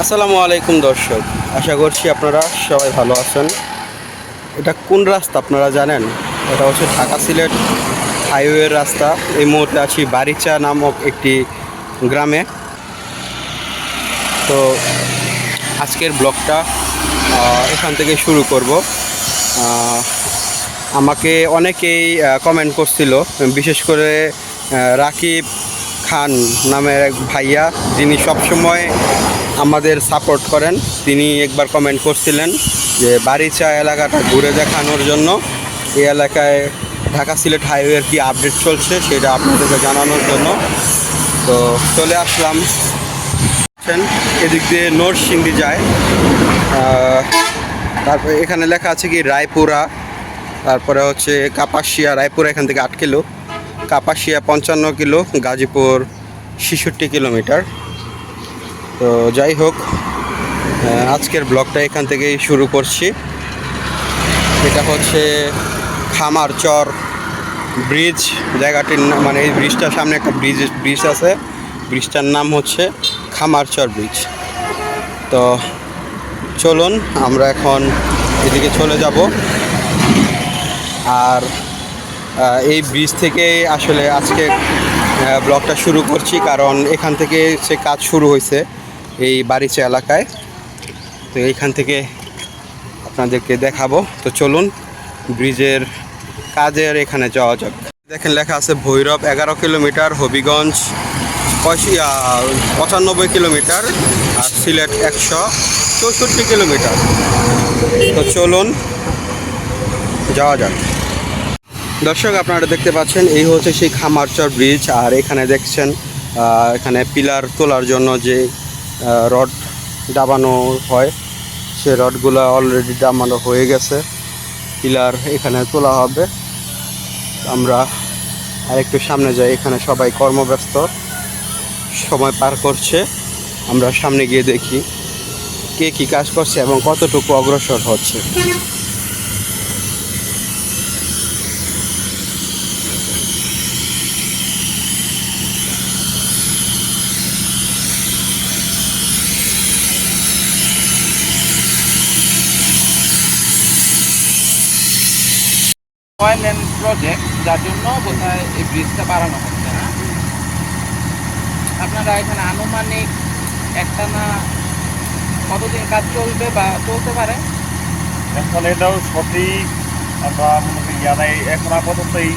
আসসালামু আলাইকুম দর্শক, আশা করছি আপনারা সবাই ভালো আছেন। এটা কোন রাস্তা আপনারা জানেন? এটা হচ্ছে ঢাকা সিলেট হাইওয়ের রাস্তা। এই মুহূর্তে আছি বারিচা নামক একটি গ্রামে। তো আজকের ব্লগটা এখান থেকে শুরু করব। আমাকে অনেকেই কমেন্ট করছিল, বিশেষ করে রাকিব খান নামের এক ভাইয়া, যিনি সবসময় আমাদের সাপোর্ট করেন। তিনি একবার কমেন্ট করছিলেন যে বারিচা এলাকাটা ঘুরে দেখানোর জন্য, এই এলাকায় ঢাকা সিলেট হাইওয়ের কি আপডেট চলছে সেটা আপনাদেরকে জানানোর জন্য। তো চলে আসলাম। এদিক দিয়ে নরসিংদী যায়, তারপরে এখানে লেখা আছে কি রায়পুরা, তারপরে হচ্ছে কাপাসিয়া। রায়পুরা এখান থেকে 8 kilo, Kapasia 55 kilo, Gazipur 66 kilometre. তো যাই হোক, আজকের ব্লগটা এখান থেকেই শুরু করছি। এটা হচ্ছে খামারচর ব্রিজ জায়গাটির মানে এই ব্রিজটার সামনে একটা ব্রিজ আছে। ব্রিজটার নাম হচ্ছে খামারচর ব্রিজ। তো চলুন আমরা এখন এদিকে চলে যাব। আর এই ব্রিজ থেকেই আসলে আজকে ব্লগটা শুরু করছি, কারণ এখান থেকে সে কাজ শুরু হয়েছে এই বারিচা এলাকায়। তো এইখান থেকে আপনাদেরকে দেখাবো। তো চলুন ব্রিজের কাজের এখানে যাওয়া যাক। দেখেন লেখা আছে ভৈরব 11 কিলোমিটার, হবিগঞ্জ 95 কিলোমিটার, আর সিলেট 164 কিলোমিটার। তো চলুন যাওয়া যাক। দর্শক, আপনারা দেখতে পাচ্ছেন এই হচ্ছে সেই খামারচর ব্রিজ। আর এখানে দেখছেন এখানে পিলার তোলার জন্য যে রড দাবানো হয়, সে রডগুলো অলরেডি দাবানো হয়ে গেছে। পিলার এখানে তোলা হবে। আমরা আরেকটু সামনে যাই, এখানে সবাই কর্মব্যস্ত, সময় পার করছে। আমরা সামনে গিয়ে দেখি কে কী কাজ করছে এবং কতটুকু অগ্রসর হচ্ছে। লেন প্রজেক্ট, যার জন্য বোধহয় এই ব্রিজটা বাড়ানো হচ্ছে না। আপনারা এখানে আনুমানিক একটানা কতদিন কাজ চলবে বা চলতে পারে? এখন এটাও সঠিক আমরা মনে করি জানাই। এখন আপাতত এই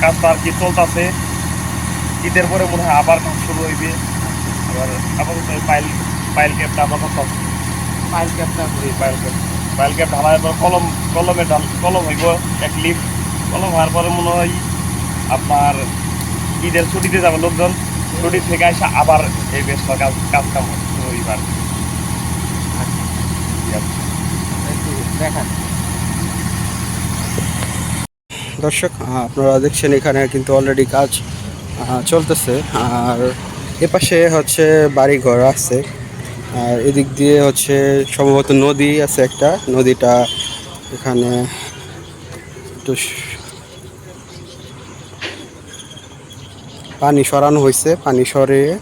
কাজটা আর কি চলতেছে। ঈদের পরে মনে হয় আবার কাজ শুরু হইবে। আবার আপাতত পাইল ক্যাপটা আপাতত পাইল ক্যাপটা পাইল ক্যাপ ঢালাই পর কলম হইব এক লিফ। কলম হওয়ার পরে মনে হয় আপনার ঈদের ছুটিতে যাবে লোকজন, ছুটি থেকে এসে আবার এই বেশ কাজ কাম শুরু হইবার। দেখান। দর্শক, আপনারা দেখছেন এখানে কিন্তু অলরেডি কাজ চলতেছে। আর এপাশে হচ্ছে বাড়িঘর আছে, আর এদিক দিয়ে হচ্ছে সম্ভবত নদী আছে একটা। নদীটা এখানে একটু পানি সরানো হয়েছে। পানি সরিয়ে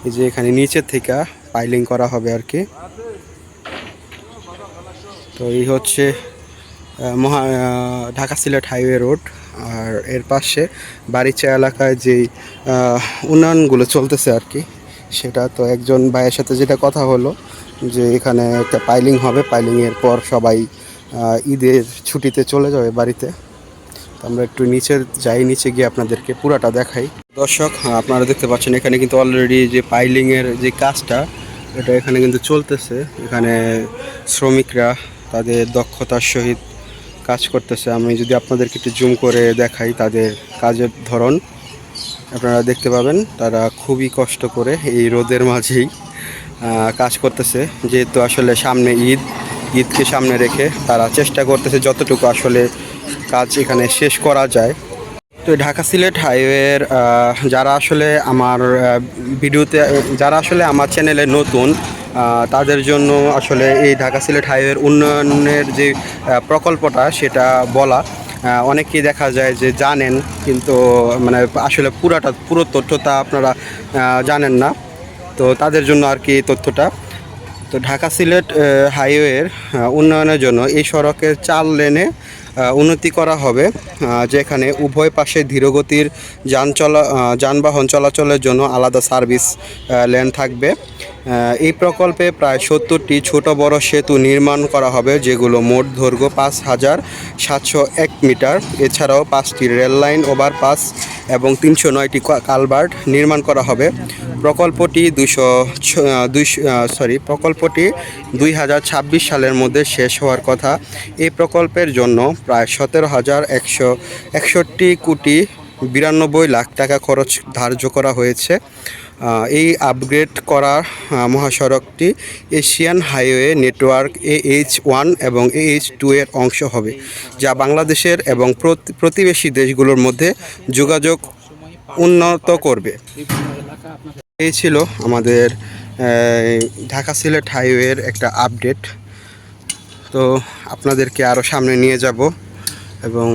এই যে এখানে নিচের থেকে পাইলিং করা হবে আর কি। তো এই হচ্ছে ঢাকা সিলেট হাইওয়ে রোড। আর এর পাশে বারিচা এলাকায় যেই উন্নয়নগুলো চলতেছে আর কি, সেটা তো একজন ভাইয়ের সাথে যেটা কথা হলো যে এখানে একটা পাইলিং হবে, পাইলিংয়ের পর সবাই ঈদের ছুটিতে চলে যাবে বাড়িতে। তো আমরা একটু নিচে যাই, নিচে গিয়ে আপনাদেরকে পুরাটা দেখাই। দর্শক, আপনারা দেখতে পাচ্ছেন এখানে কিন্তু অলরেডি যে পাইলিংয়ের যে কাজটা, এটা এখানে কিন্তু চলতেছে। এখানে শ্রমিকরা তাদের দক্ষতার সহিত কাজ করতেছে। আমি যদি আপনাদেরকে একটু জুম করে দেখাই তাদের কাজের ধরন, আপনারা দেখতে পাবেন তারা খুবই কষ্ট করে এই রোদের মাঝেই কাজ করতেছে। যেহেতু আসলে সামনে ঈদকে সামনে রেখে তারা চেষ্টা করতেছে যতটুকু আসলে কাজ এখানে শেষ করা যায়। তো ঢাকা সিলেট হাইওয়ের যারা আসলে আমার ভিডিওতে, যারা আসলে আমার চ্যানেলে নতুন, তাদের জন্য আসলে এই ঢাকা সিলেট হাইওয়ের উন্নয়নের যে প্রকল্পটা সেটা বলা। অনেকেই দেখা যায় যে জানেন, কিন্তু মানে আসলে পুরো তথ্যটা আপনারা জানেন না। তো তাদের জন্য আর কি এই তথ্যটা। তো ঢাকা সিলেট হাইওয়ের উন্নয়নের জন্য এই সড়কের 4 লেনে উন্নতি করা হবে, যেখানে উভয় পাশে ধীরগতির যানবাহন চলাচলের জন্য আলাদা সার্ভিস লেন থাকবে। এই প্রকল্পে প্রায় 70টি ছোট বড় সেতু নির্মাণ করা হবে, যেগুলো মোট দৈর্ঘ্য 5,701 মিটার। এছাড়াও 5টি রেল লাইন, ওভারপাস এবং 309টি কালভার্ট নির্মাণ করা হবে। প্রকল্পটি 2026 সালের মধ্যে শেষ হওয়ার কথা। এই প্রকল্পের জন্য প্রায় 17,161 কোটি 92 লাখ টাকা খরচ ধার্য করা হয়েছে। এই আপগ্রেড করা মহাসড়কটি এশিয়ান হাইওয়ে নেটওয়ার্ক AH1 এবং AH2 এর অংশ হবে, যা বাংলাদেশের এবং প্রতিবেশী দেশগুলোর মধ্যে যোগাযোগ উন্নত করবে। এই ছিল আমাদের ঢাকা সিলেট হাইওয়ের একটা আপডেট। তো আপনাদেরকে আরও সামনে নিয়ে যাব এবং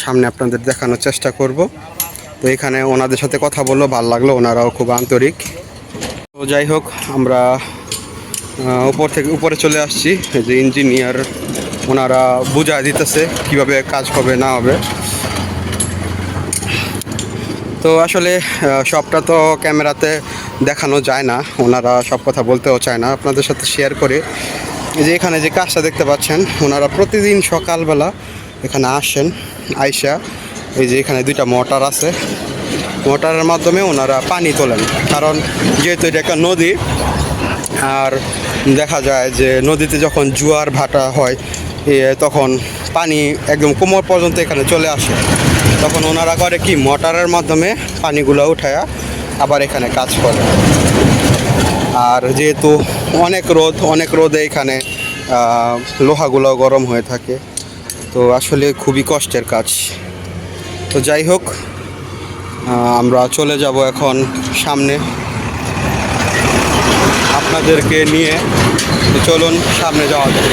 সামনে আপনাদের দেখানোর চেষ্টা করব। তো এখানে ওনাদের সাথে কথা বললো, ভালো লাগলো, ওনারাও খুব আন্তরিক। তো যাই হোক, আমরা উপরে চলে আসছি। যে ইঞ্জিনিয়ার ওনারা বুঝায় দিতেছে কিভাবে কাজ হবে না হবে। তো আসলে সবটা তো ক্যামেরাতে দেখানো যায় না, ওনারা সব কথা বলতেও চায় না। আপনাদের সাথে শেয়ার করে যে এখানে যে কাজটা দেখতে পাচ্ছেন, ওনারা প্রতিদিন সকালবেলা এখানে আসেন, আইসা এই যে এখানে 2টা মোটর আছে, মোটরের মাধ্যমে ওনারা পানি তোলেন। কারণ যেহেতু এটা একটা নদী, আর দেখা যায় যে নদীতে যখন জোয়ার ভাটা হয় তখন পানি একদম কোমর পর্যন্ত এখানে চলে আসে। তখন ওনারা করে কি, মোটরের মাধ্যমে পানিগুলো উঠায়া আবার এখানে কাজ করে। আর যেহেতু অনেক রোদে এখানে লোহাগুলো গরম হয়ে থাকে, তো আসলে খুবই কষ্টের কাজ। তো যাই হোক, আমরা চলে যাব এখন সামনে আপনাদেরকে নিয়ে। চলুন সামনে যাওয়া যাক।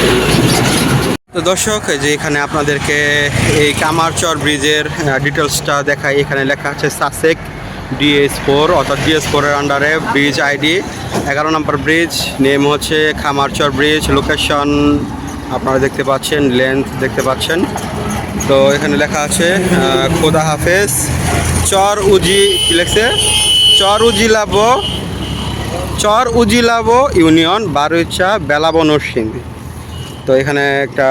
তো দর্শক, যে এখানে আপনাদেরকে এই কামারচর ব্রিজের ডিটেলসটা দেখাই। এখানে লেখা আছে সাসেক DS4, অর্থাৎ DS4 এর আন্ডারে ব্রিজ আইডি 11 নম্বর ব্রিজ, নেম হচ্ছে কামারচর ব্রিজ, লোকেশন আপনারা দেখতে পাচ্ছেন, লেন্থ দেখতে পাচ্ছেন। তো এখানে লেখা আছে খোদা হাফেজ চর উজি, কি লেখছে, চর উজিলাবো ইউনিয়ন, বারুইচা, বেলাবো, নরসিংদী। তো এখানে একটা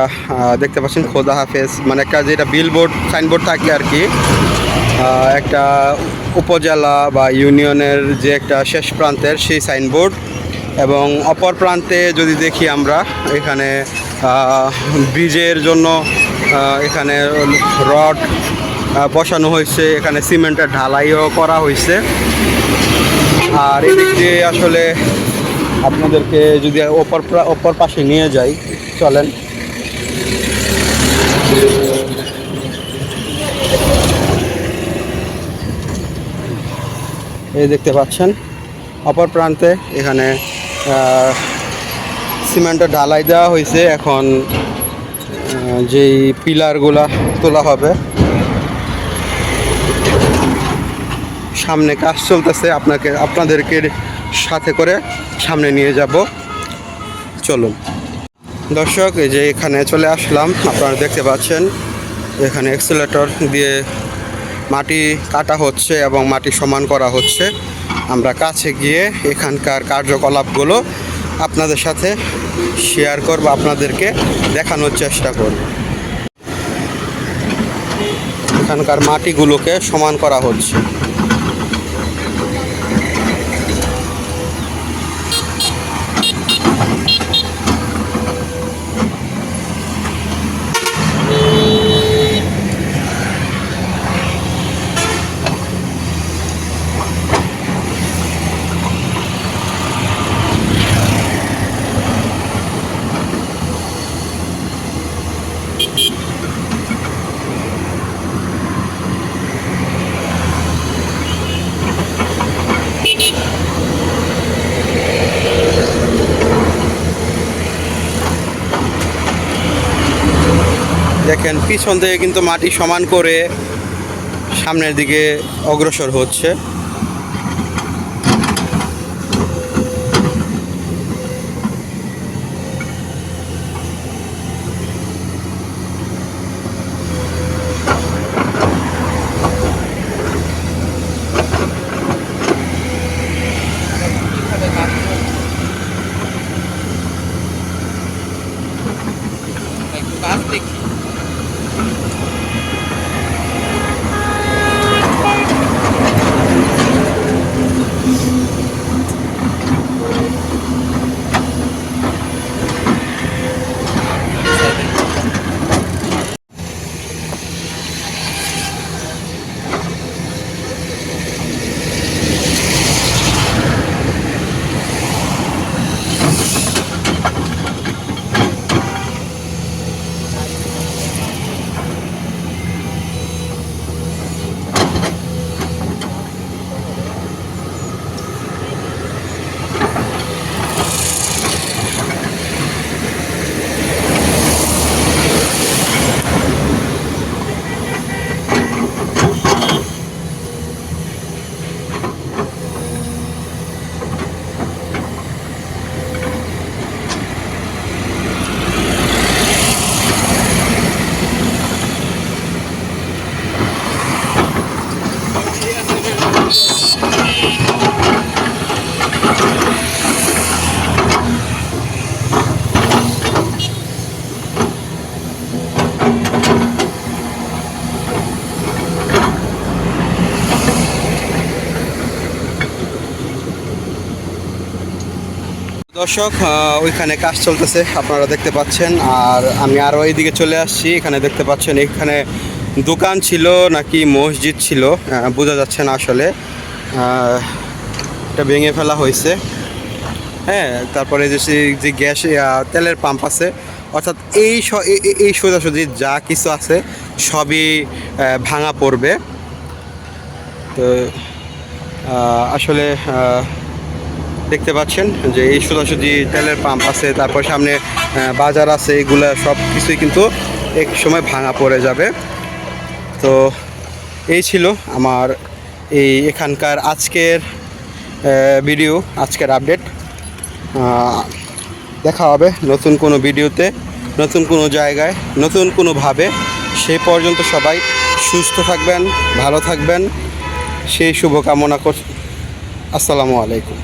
দেখতে পাচ্ছেন খোদা হাফেজ, মানে একটা যেটা বিলবোর্ড সাইনবোর্ড থাকে আর কি, একটা উপজেলা বা ইউনিয়নের যে একটা শেষ প্রান্তের সেই সাইনবোর্ড। এবং অপর প্রান্তে যদি দেখি আমরা, এখানে ব্রিজের জন্য এখানে রড বসানো হয়েছে, এখানে সিমেন্টের ঢালাইও করা হয়েছে। আর এদিক দিয়ে আসলে আপনাদেরকে যদি অপর পাশে নিয়ে যাই, চলেন। এই দেখতে পাচ্ছেন অপর প্রান্তে এখানে সিমেন্টের ঢালাই দেওয়া হয়েছে। এখন যেই পিলারগুলা তোলা হবে, সামনে কাজ চলতেছে, আপনাদেরকে সাথে করে সামনে নিয়ে যাব। চলুন দর্শক, এই যে এখানে চলে আসলাম, আপনারা দেখতে পাচ্ছেন এখানে এক্সেলেটর দিয়ে মাটি কাটা হচ্ছে এবং মাটি সমান করা হচ্ছে। আমরা কাছে গিয়ে এখানকার কার্যকলাপগুলো আপনাদের সাথে শেয়ার করব, আপনাদেরকে দেখানোর চেষ্টা করব। এখানকার মাটিগুলোকে সমান করা হচ্ছে। দেখেন পিছন থেকে কিন্তু মাটি সমান করে সামনের দিকে অগ্রসর হচ্ছে। দর্শক ওইখানে কাজ চলতেছে আপনারা দেখতে পাচ্ছেন, আর আমি আরও এইদিকে চলে আসছি। এখানে দেখতে পাচ্ছেন এখানে দোকান ছিল নাকি মসজিদ ছিল বোঝা যাচ্ছে না আসলে। এটা ভেঙে ফেলা হয়েছে। হ্যাঁ, তারপরে যে গ্যাস তেলের পাম্প আছে, অর্থাৎ এই সোজাসুজি যা কিছু আছে সবই ভাঙা পড়বে। তো আসলে দেখতে পাচ্ছেন যে এই সোজাসুজি তেলের পাম্প আছে, তারপর সামনে বাজার আছে, এগুলো সব কিছুই কিন্তু এক সময় ভাঙা পড়ে যাবে। তো এই ছিল আমার এখানকার আজকের ভিডিও, আজকের আপডেট। দেখা হবে নতুন কোনো ভিডিওতে, নতুন কোনো জায়গায়, নতুন কোনোভাবে। সেই পর্যন্ত সবাই সুস্থ থাকবেন, ভালো থাকবেন, সেই শুভকামনা কর। আসসালামু আলাইকুম।